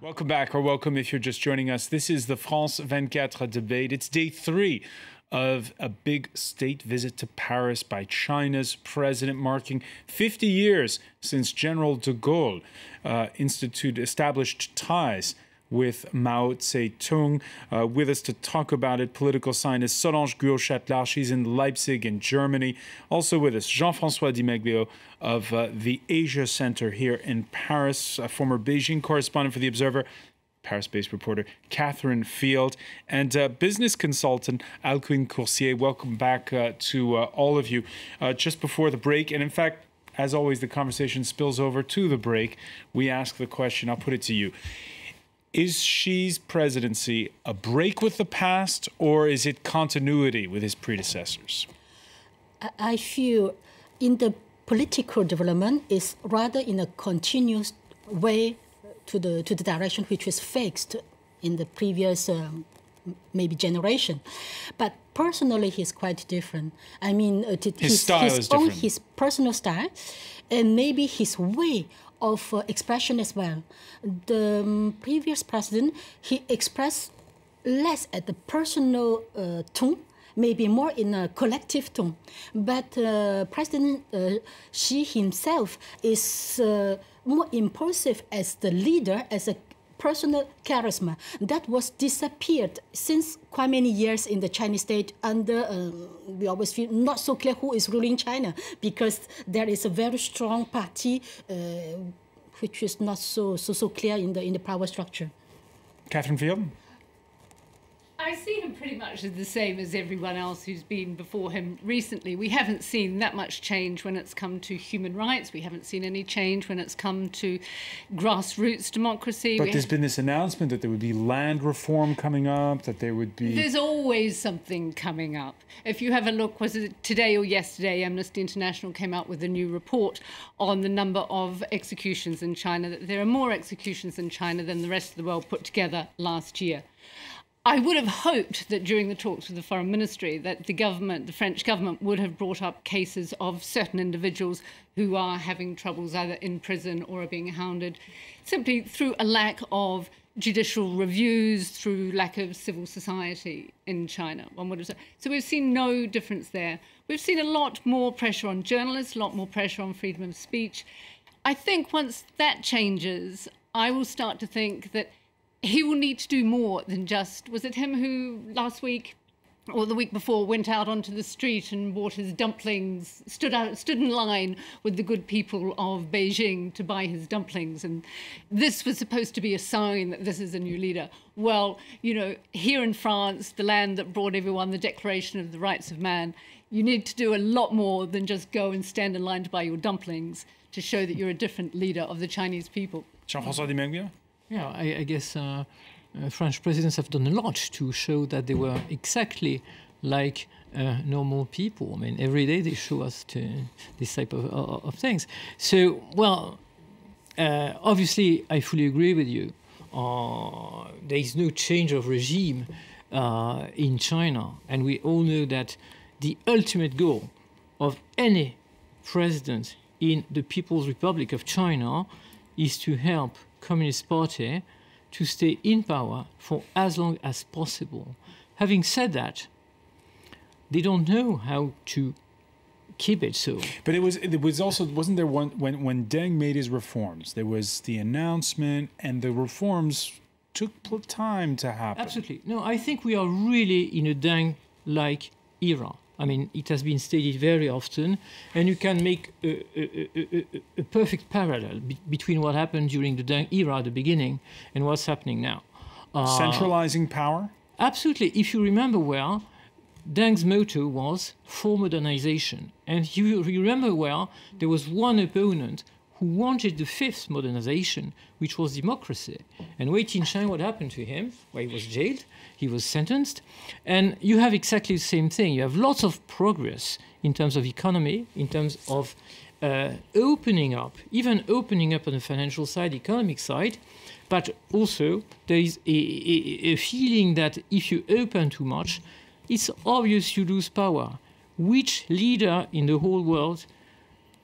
Welcome back, or welcome if you're just joining us. This is the France 24 debate. It's day 3 of a big state visit to Paris by China's president, marking 50 years since General de Gaulle established ties with Mao Zedong. With us to talk about it, political scientist Solange CHATELARD. She's in Leipzig in Germany. Also with us, Jean-François MEGLIO of the Asia Center here in Paris, a former Beijing correspondent for The Observer, Paris-based reporter Catherine Field, and business consultant Alcuin COURSIER. Welcome back to all of you. Just before the break, and in fact, as always, the conversation spills over to the break. We ask the question, I'll put it to you. Is Xi's presidency a break with the past, or is it continuity with his predecessors? I feel in the political development is rather in a continuous way to the direction which was fixed in the previous maybe generation. But personally, he's quite different. I mean, his style is different. His personal style, and maybe his way of expression as well. The previous president, he expressed less at the personal tone, maybe more in a collective tone. But President Xi himself is more impulsive as the leader, as a personal charisma that was disappeared since quite many years in the Chinese state under, we always feel not so clear who is ruling China, because there is a very strong party which is not so clear in the power structure. Catherine Field? I see him pretty much as the same as everyone else who's been before him recently. We haven't seen that much change when it's come to human rights. We haven't seen any change when it's come to grassroots democracy. But there's been this announcement that there would be land reform coming up, that there would be... There's always something coming up. If you have a look, was it today or yesterday, Amnesty International came out with a new report on the number of executions in China, that there are more executions in China than the rest of the world put together last year. I would have hoped that during the talks with the foreign ministry that the French government would have brought up cases of certain individuals who are having troubles either in prison or are being hounded simply through a lack of judicial reviews, through lack of civil society in China, one would have said. So we've seen no difference there. We've seen a lot more pressure on journalists, a lot more pressure on freedom of speech. I think once that changes, I will start to think that he will need to do more than just, was it him who last week or the week before went out onto the street and bought his dumplings, stood in line with the good people of Beijing to buy his dumplings, and this was supposed to be a sign that this is a new leader. Well, you know, here in France, the land that brought everyone the Declaration of the Rights of Man, you need to do a lot more than just go and stand in line to buy your dumplings to show that you're a different leader of the Chinese people. Jean-François MEGLIO? Yeah, I guess French presidents have done a lot to show that they were exactly like normal people. I mean, every day they show us this type of things. So, well, obviously, I fully agree with you. There is no change of regime in China. And we all know that the ultimate goal of any president in the People's Republic of China is to help Communist Party to stay in power for as long as possible. Having said that, they don't know how to keep it so. But it was also, wasn't there one, when Deng made his reforms, there was the announcement, and the reforms took time to happen. Absolutely. No, I think we are really in a Deng-like era. I mean, it has been stated very often, and you can make a perfect parallel between what happened during the Deng era at the beginning and what's happening now. Centralizing power? Absolutely. If you remember well, Deng's motto was for modernization. And if you remember well, there was one opponent who wanted the fifth modernization, which was democracy. And wait in China, what happened to him? Well, he was jailed, he was sentenced. And you have exactly the same thing. You have lots of progress in terms of economy, in terms of opening up, even opening up on the financial side, economic side. But also, there is a feeling that if you open too much, it's obvious you lose power. Which leader in the whole world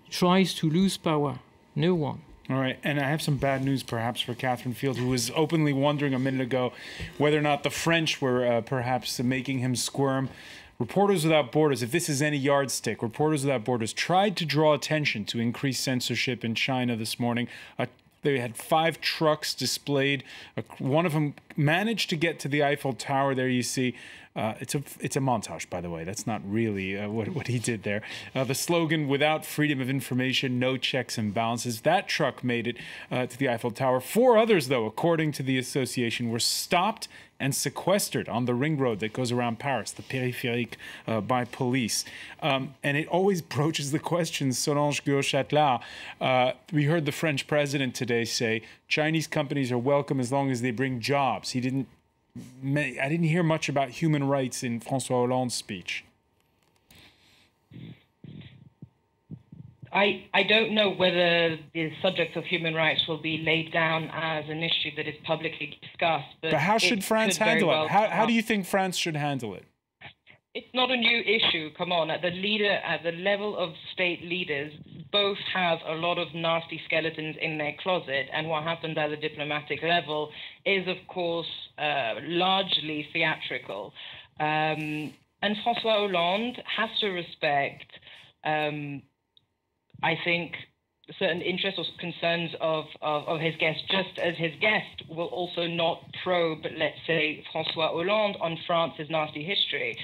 tries to lose power? No one. All right, and I have some bad news perhaps for Catherine Field, who was openly wondering a minute ago whether or not the French were perhaps making him squirm. Reporters Without Borders, if this is any yardstick, Reporters Without Borders tried to draw attention to increased censorship in China this morning. They had 5 trucks displayed. One of them managed to get to the Eiffel Tower. There you see. It's a montage, by the way. That's not really what he did there. The slogan, "Without freedom of information, no checks and balances." That truck made it to the Eiffel Tower. 4 others, though, according to the association, were stopped and sequestered on the ring road that goes around Paris, the périphérique, by police. And it always broaches the question, Solange Guillot-Chatelard. We heard the French president today say Chinese companies are welcome as long as they bring jobs. I didn't hear much about human rights in François Hollande's speech. I don't know whether the subject of human rights will be laid down as an issue that is publicly discussed. But how should France handle it? How do you think France should handle it? It's not a new issue. Come on, at the level of state leaders, both have a lot of nasty skeletons in their closet, and what happens at the diplomatic level is, of course, largely theatrical. And François Hollande has to respect, I think, certain interests or concerns of his guest, just as his guest will also not probe, let's say, François Hollande on France's nasty history.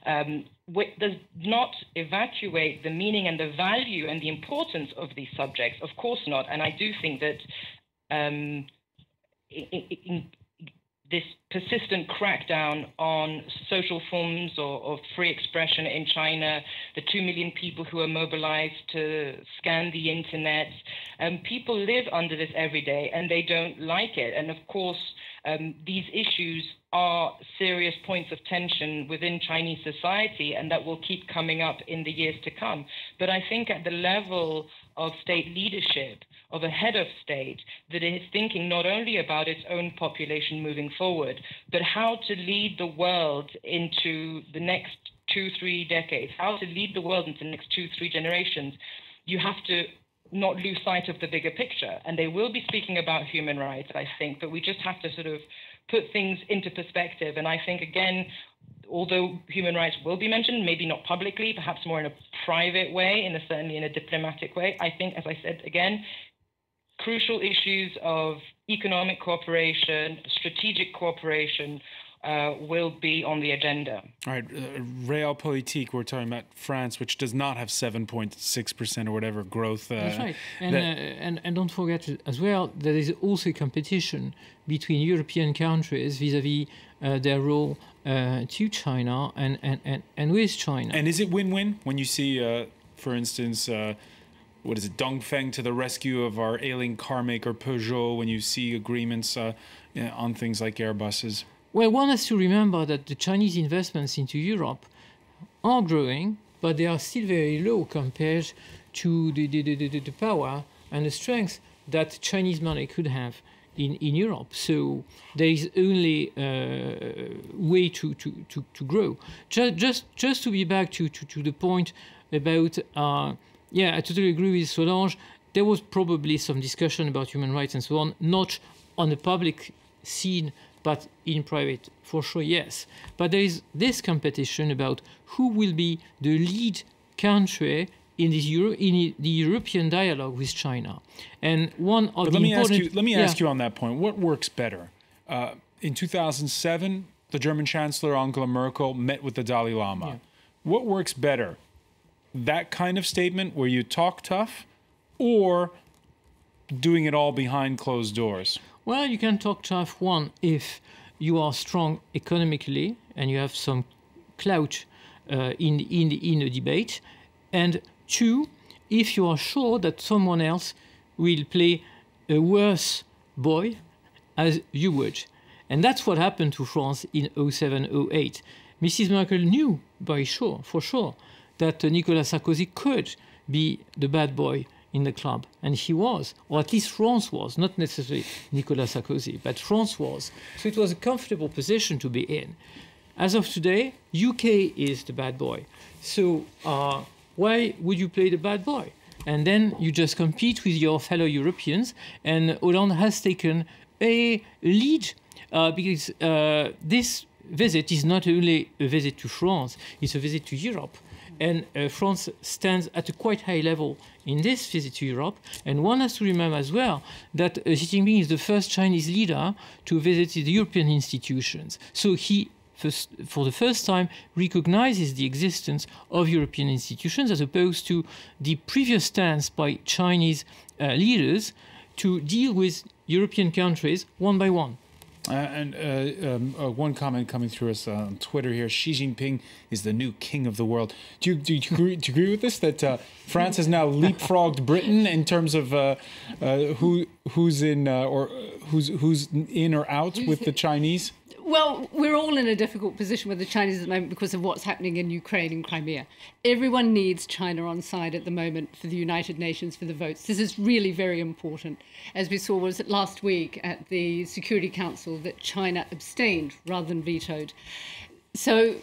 Does not evacuate the meaning and the value and the importance of these subjects. Of course not. And I do think that this persistent crackdown on social forms of free expression in China, the 2 million people who are mobilized to scan the internet, people live under this every day and they don't like it. And of course, these issues are serious points of tension within Chinese society, and that will keep coming up in the years to come. But I think at the level of state leadership, of a head of state, that is thinking not only about its own population moving forward, but how to lead the world into the next 2-3 decades, how to lead the world into the next 2-3 generations, you have to not lose sight of the bigger picture. And they will be speaking about human rights, I think, but we just have to sort of put things into perspective. And I think, again, although human rights will be mentioned, maybe not publicly, perhaps more in a private way, certainly in a diplomatic way, I think, as I said again, crucial issues of economic cooperation, strategic cooperation, will be on the agenda. All right, Realpolitik, we're talking about France, which does not have 7.6% or whatever growth. That's right. And don't forget as well, there is also competition between European countries vis-à-vis their role to China and with China. And is it win-win when you see, for instance, what is it, Dongfeng to the rescue of our ailing car maker Peugeot, when you see agreements on things like Airbuses? Well, one has to remember that the Chinese investments into Europe are growing, but they are still very low compared to the power and the strength that Chinese money could have in Europe. So there is only way to grow. Just to be back to the point about, yeah, I totally agree with Solange. There was probably some discussion about human rights and so on, not on the public scene, but in private, for sure, yes. But there is this competition about who will be the lead country in the European dialogue with China. And one of the important... Let me ask you on that point. What works better? In 2007, the German Chancellor Angela Merkel met with the Dalai Lama. Yeah. What works better? That kind of statement where you talk tough, or doing it all behind closed doors? Well, you can talk tough, one, if you are strong economically and you have some clout in the debate, and two, if you are sure that someone else will play a worse boy as you would. And that's what happened to France in 2007-2008. Mrs. Merkel knew for sure that Nicolas Sarkozy could be the bad boy in the club, and he was, or at least France was, not necessarily Nicolas Sarkozy, but France was. So it was a comfortable position to be in. As of today, UK is the bad boy. So why would you play the bad boy? and then you just compete with your fellow Europeans. And Hollande has taken a lead because this visit is not only a visit to France, it's a visit to Europe. And France stands at a quite high level in this visit to Europe. And one has to remember as well that Xi Jinping is the first Chinese leader to visit the European institutions. So he, for the first time, recognizes the existence of European institutions as opposed to the previous stance by Chinese leaders to deal with European countries one by one. One comment coming through us on Twitter here: Xi Jinping is the new king of the world. Do you agree with this? That France has now leapfrogged Britain in terms of who's in or out with the Chinese? Well, we're all in a difficult position with the Chinese at the moment because of what's happening in Ukraine and Crimea. Everyone needs China on side at the moment for the United Nations, for the votes. This is really very important. As we saw, was it last week at the Security Council that China abstained rather than vetoed. So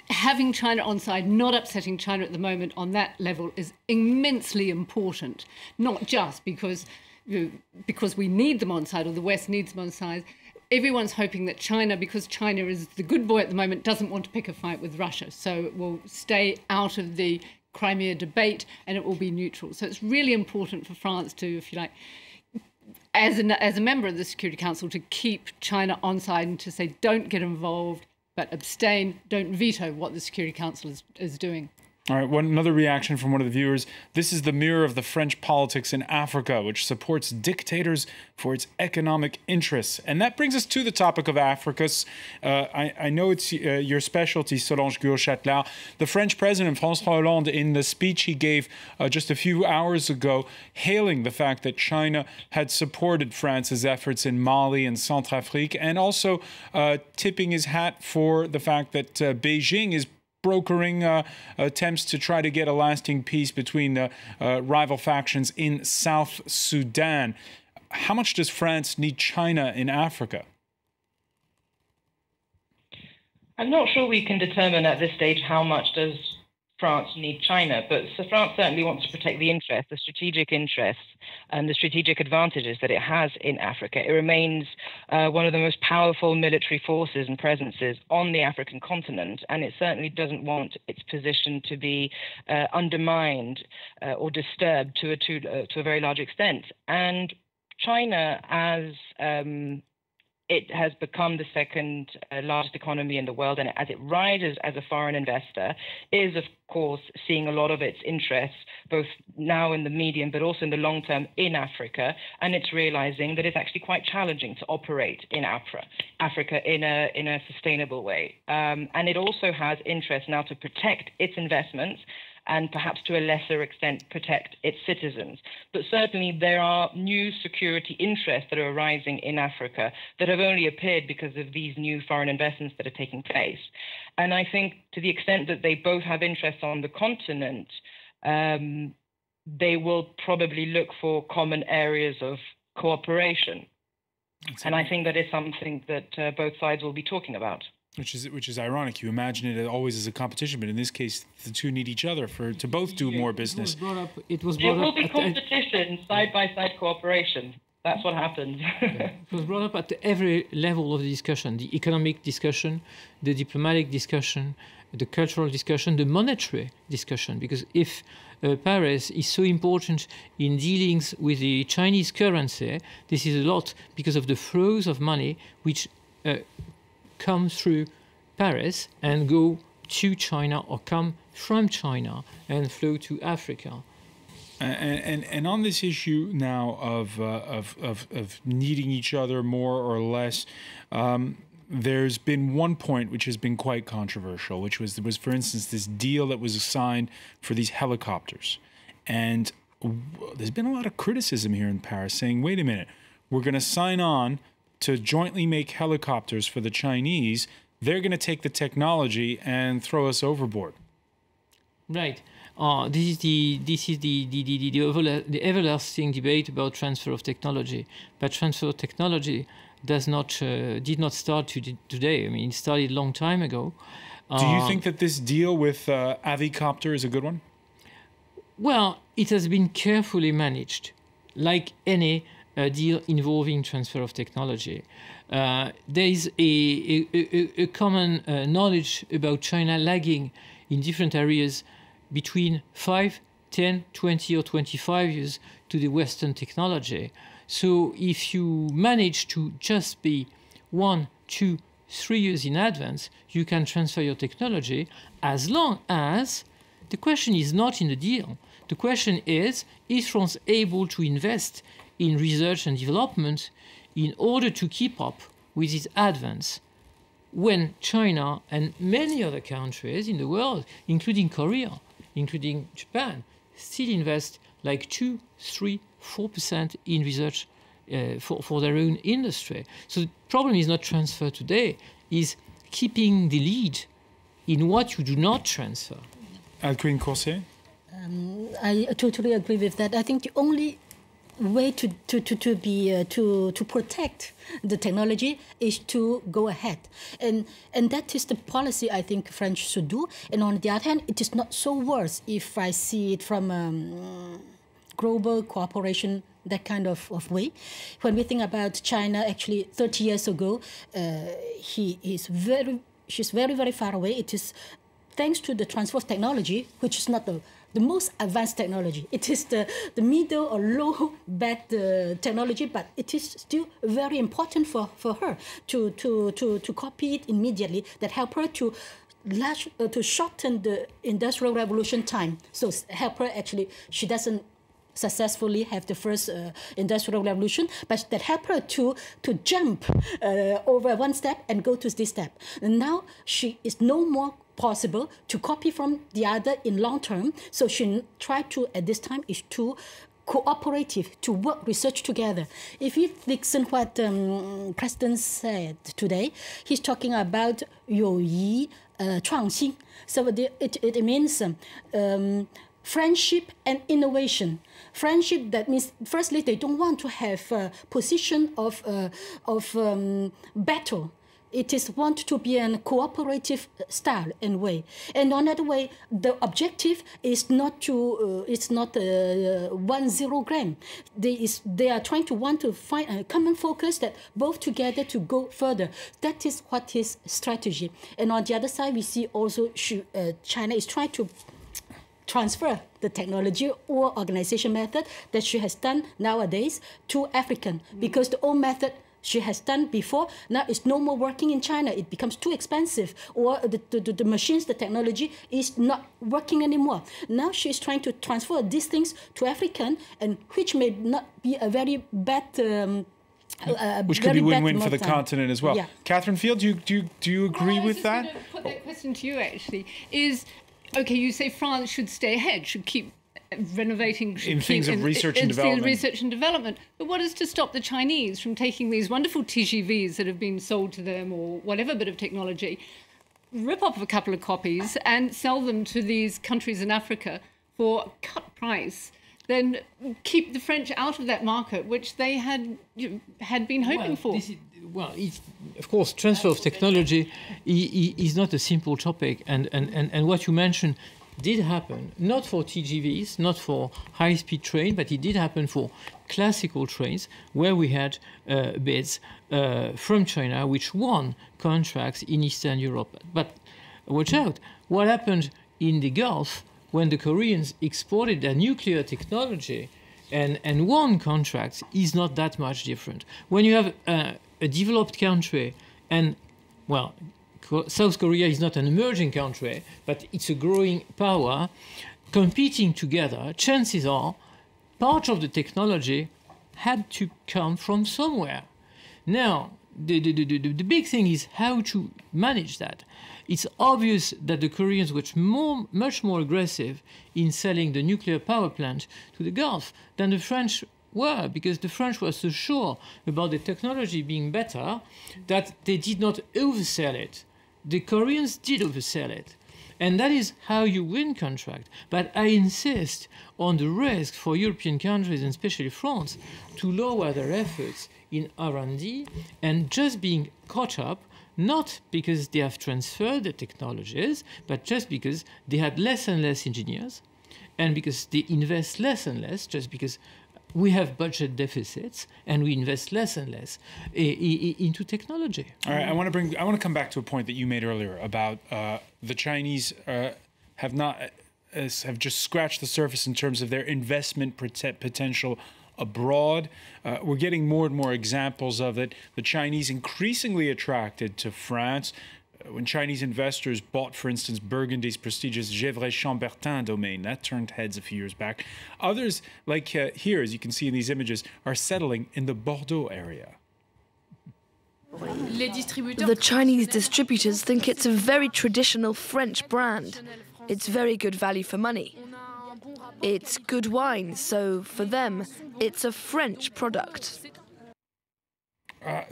having China on side, not upsetting China at the moment on that level is immensely important, not just because we need them on side or the West needs them on side. Everyone's hoping that China, because China is the good boy at the moment, doesn't want to pick a fight with Russia. So it will stay out of the Crimea debate and it will be neutral. So it's really important for France to, if you like, as a member of the Security Council, to keep China on side and to say, don't get involved, but abstain, don't veto what the Security Council is doing. All right, another reaction from one of the viewers. This is the mirror of the French politics in Africa, which supports dictators for its economic interests. And that brings us to the topic of Africa. I know it's your specialty, Solange Guillot-Chatelard. The French president, François Hollande, in the speech he gave just a few hours ago, hailing the fact that China had supported France's efforts in Mali and Centrafrique, and also tipping his hat for the fact that Beijing is brokering attempts to try to get a lasting peace between the rival factions in South Sudan. How much does France need China in Africa? I'm not sure we can determine at this stage how much does France need China, but France certainly wants to protect the interests, the strategic interests, and the strategic advantages that it has in Africa. It remains one of the most powerful military forces and presences on the African continent, and it certainly doesn't want its position to be undermined or disturbed to a very large extent. And China, as it has become the second largest economy in the world, and as it rises as a foreign investor, is of course seeing a lot of its interests, both now in the medium but also in the long term, in Africa, and it's realizing that it's actually quite challenging to operate in Africa in a sustainable way. And it also has interest now to protect its investments and perhaps to a lesser extent protect its citizens. But certainly there are new security interests that are arising in Africa that have only appeared because of these new foreign investments that are taking place. And I think to the extent that they both have interests on the continent, they will probably look for common areas of cooperation. And I think that is something that both sides will be talking about. Which is ironic. You imagine it always as a competition, but in this case, the two need each other to both do more business. It will be competition, side-by-side cooperation. That's what happens. It was brought up at every level of the discussion: the economic discussion, the diplomatic discussion, the cultural discussion, the monetary discussion. Because if Paris is so important in dealings with the Chinese currency, this is a lot because of the flows of money which come through Paris and go to China, or come from China and flow to Africa. And on this issue now of needing each other more or less, there's been one point which has been quite controversial, which was for instance this deal that was signed for these helicopters, and there's been a lot of criticism here in Paris saying, wait a minute, we're going to sign on to jointly make helicopters for the Chinese. They're going to take the technology and throw us overboard. Right. This is the everlasting debate about transfer of technology. But transfer of technology did not start today. I mean, it started a long time ago. Do you think that this deal with Avicopter is a good one? Well, it has been carefully managed, like any deal involving transfer of technology. There is a common knowledge about China lagging in different areas between 5, 10, 20 or 25 years to the Western technology. So if you manage to just be 1, 2, 3 years in advance, you can transfer your technology, as long as the question is not in the deal. The question is France able to invest in research and development in order to keep up with its advance when China and many other countries in the world, including Korea, including Japan, still invest like 2, 3, 4% in research for their own industry. So the problem is not transfer today, is keeping the lead in what you do not transfer. Alcuin, COURSIER? I totally agree with that. I think the only way to protect the technology is to go ahead, and that is the policy I think French should do. And on the other hand, it is not so worse if I see it from global cooperation, that kind of way. When we think about China, actually 30 years ago, she's very, very far away. It is thanks to the transfer of technology, which is not the most advanced technology. It is the middle or low bad technology, but it is still very important for her to copy it immediately. That help her to shorten the industrial revolution time. So help her actually, she doesn't successfully have the first industrial revolution, but that help her to jump over one step and go to this step. And now she is no more possible to copy from the other in long term. So she tried to, at this time, is to cooperative, to work research together. If you listen what President said today, he's talking about 友谊创新. So it means friendship and innovation. Friendship, that means, firstly, they don't want to have a position of battle. It is want to be a cooperative style and way. And another way, the objective is not to, it's not 1-0 gram. They are trying to want to find a common focus that both together to go further. That is what his strategy. And on the other side, we see also China is trying to transfer the technology or organization method that she has done nowadays to African, because the old method she has done before, now it's no more working in China. It becomes too expensive, or the machines, the technology is not working anymore. Now she's trying to transfer these things to African, and which may not be a very bad which could be win-win for the continent as well. Yeah. Catherine Field, do you agree with that? I was just going to put that question to you, actually. Okay, you say France should stay ahead, should keep renovating in things of research and development. Research and development. But what is to stop the Chinese from taking these wonderful TGVs that have been sold to them, or whatever bit of technology, rip off a couple of copies and sell them to these countries in Africa for a cut price, then keep the French out of that market, which they had been hoping for? Of course, transfer of technology is not a simple topic, and what you mentioned did happen, not for TGVs, not for high-speed train, but it did happen for classical trains, where we had bids from China, which won contracts in Eastern Europe. But watch out, what happened in the Gulf when the Koreans exported their nuclear technology and won contracts is not that much different. When you have a developed country, and, well, South Korea is not an emerging country, but it's a growing power, competing together, chances are part of the technology had to come from somewhere. Now, the big thing is how to manage that. It's obvious that the Koreans were much more aggressive in selling the nuclear power plant to the Gulf than the French were, because the French were so sure about the technology being better that they did not oversell it. The Koreans did oversell it. And that is how you win contract. But I insist on the risk for European countries, and especially France, to lower their efforts in R&D and just being caught up, not because they have transferred the technologies, but just because they had less and less engineers, and because they invest less and less, just because we have budget deficits and we invest less and less into technology. All right, I want to come back to a point that you made earlier about the Chinese have just scratched the surface in terms of their investment potential abroad. We're getting more and more examples of it. The Chinese increasingly attracted to France. When Chinese investors bought, for instance, Burgundy's prestigious Gevrey-Chambertin domain, that turned heads a few years back. Others, like here, as you can see in these images, are settling in the Bordeaux area. The Chinese distributors think it's a very traditional French brand. It's very good value for money. It's good wine, so for them, it's a French product.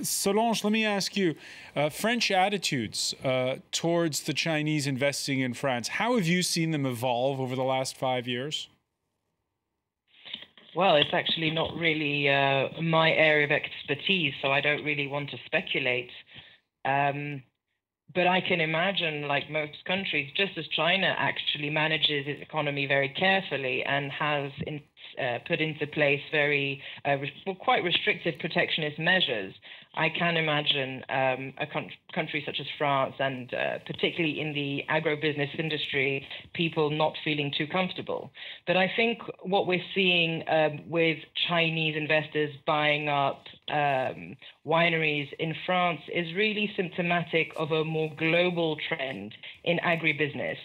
Solange, let me ask you, French attitudes towards the Chinese investing in France, how have you seen them evolve over the last 5 years? Well, it's actually not really my area of expertise, so I don't really want to speculate. But I can imagine, like most countries, just as China actually manages its economy very carefully and has put into place very quite restrictive protectionist measures, I can imagine a country such as France, and particularly in the agribusiness industry, people not feeling too comfortable. But I think what we're seeing with Chinese investors buying up wineries in France is really symptomatic of a more global trend in agribusiness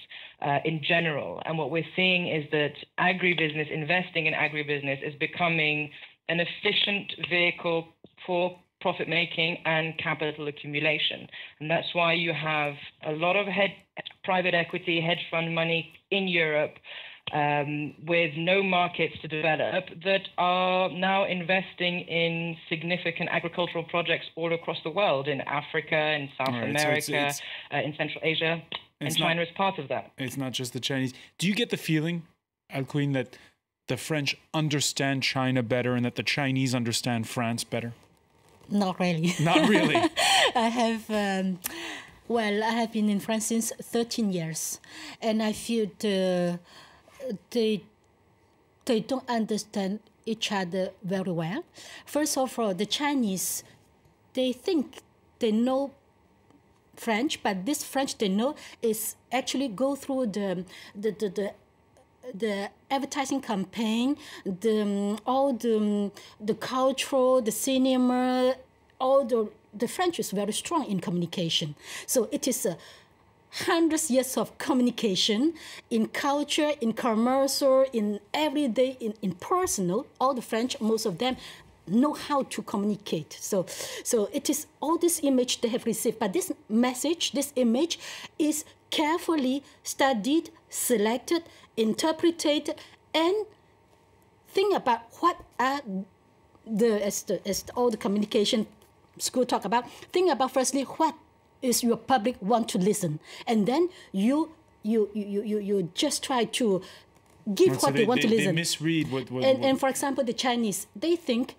in general. And what we're seeing is that agribusiness, investing in agribusiness, is becoming an efficient vehicle for profit making and capital accumulation. And that's why you have a lot of private equity, hedge fund money in Europe with no markets to develop that are now investing in significant agricultural projects all across the world, in Africa, in South America, in Central Asia. And China is part of that. It's not just the Chinese. Do you get the feeling, Alcuin, that the French understand China better and that the Chinese understand France better? Not really. Not really. I have been in France since 13 years, and I feel they don't understand each other very well. First of all, the Chinese, they think they know French, but this French they know is actually go through the advertising campaign, all the cultural, the cinema, all the French is very strong in communication. So it is hundreds years of communication in culture, in commercial, in everyday, in personal. All the French, most of them, know how to communicate. So it is all this image they have received. But this message, this image is carefully studied, selected, interpreted, and think about what are as all the communication school talk about. Think about firstly what is your public want to listen, and then you just try to give what they want to listen. They misread what and for example, the Chinese, they think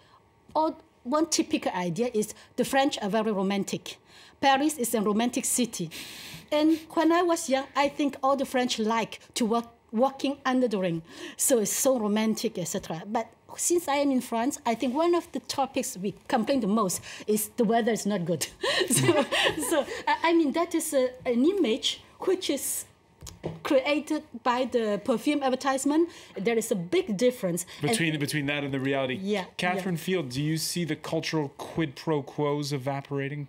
one typical idea is the French are very romantic. Paris is a romantic city. And when I was young, I think all the French like to walking under the rain. So it's so romantic, etc. But since I am in France, I think one of the topics we complain the most is the weather is not good. so I mean, that is an image which is created by the perfume advertisement. There is a big difference between that and the reality. Yeah. Catherine Field, do you see the cultural quid pro quos evaporating?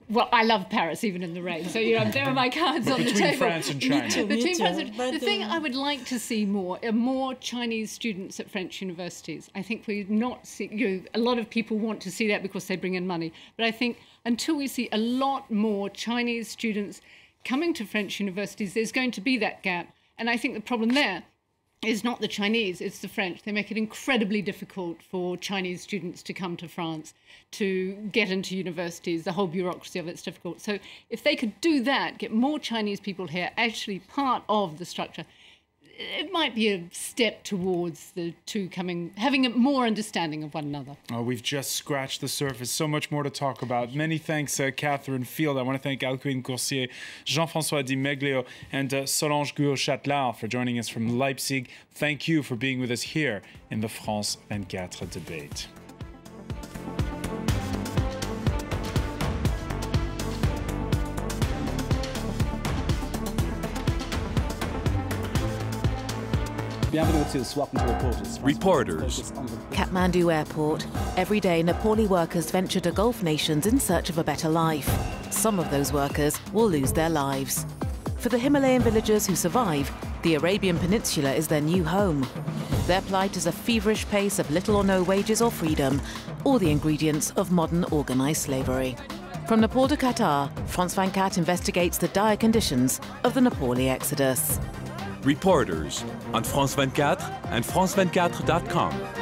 Well, I love Paris, even in the rain. So, there are my cards on the table. Between France and China. The thing I would like to see more are more Chinese students at French universities. I think we're not seeing, a lot of people want to see that because they bring in money. But I think until we see a lot more Chinese students coming to French universities, there's going to be that gap. And I think the problem there is not the Chinese, it's the French. They make it incredibly difficult for Chinese students to come to France, to get into universities. The whole bureaucracy of it's difficult. So if they could do that, get more Chinese people here, actually part of the structure, it might be a step towards the two having a more understanding of one another. Oh, we've just scratched the surface. So much more to talk about. Many thanks, Catherine Field. I want to thank Alcuin, COURSIER, Jean-François Di Meglio, and Solange CHATELARD for joining us from Leipzig. Thank you for being with us here in the France 24 debate. Reporters. Kathmandu Airport. Every day, Nepali workers venture to Gulf nations in search of a better life. Some of those workers will lose their lives. For the Himalayan villagers who survive, the Arabian Peninsula is their new home. Their plight is a feverish pace of little or no wages or freedom, all the ingredients of modern organised slavery. From Nepal to Qatar, France 24 investigates the dire conditions of the Nepali exodus. Reporters on France 24 and France24.com.